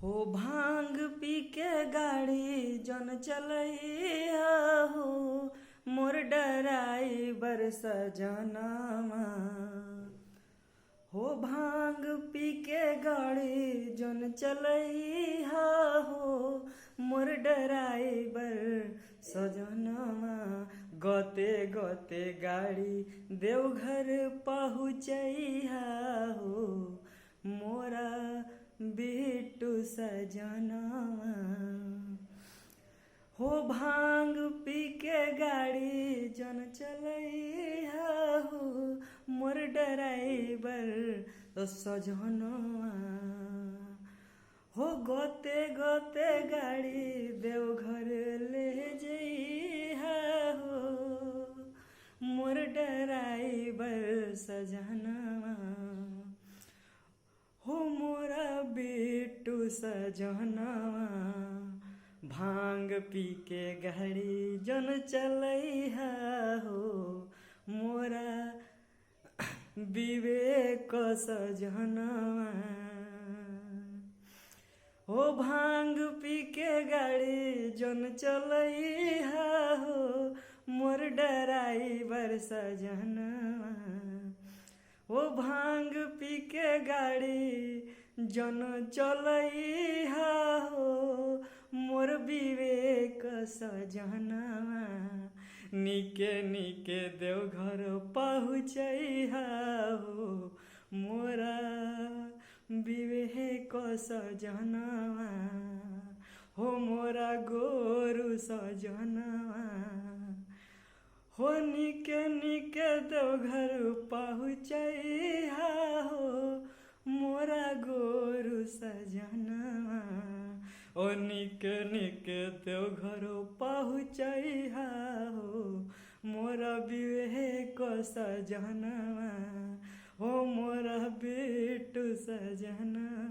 हो भांग पी के गाड़ी जन चलैया हो मोर डराइबर सजनमा। हो भांग पी के गाड़ी जन चलैया हो मोर डराइबर सजनमा। गते गते गाड़ी देवघर पहुँचैया हो मोरा बिट्टू सजनवा। हो भांग पी के गाड़ी जन चलैया हो मोर डराइबर सजनवा। हो गते गते गाड़ी देवघर ले जइहा हो मोर डराइबर सजनवा। हो मोरा बिट्टू सजनवा भांग पी के गाड़ी जन चलैहा हो मोरा विवेक सजनवा। हो भांग पी के गाड़ी जन चलैहा हो मोर डराइबर सजनवा। ओ भांग पी के गाड़ी जन चलैहा हो मोर विवेक सजनवा। निके निके देवघर पहुँचैहा हो मोरा विवेक सजनवा। हो मोरा गोरु सजनवा। हो निके निके देवघर पहुँचैहा हो मोरा गोरु सजनवा। ओ निके निके देवघर पहुँचैहा हो मोरा विवेक सजनवा। हो मोरा बिट्टू सजनवा।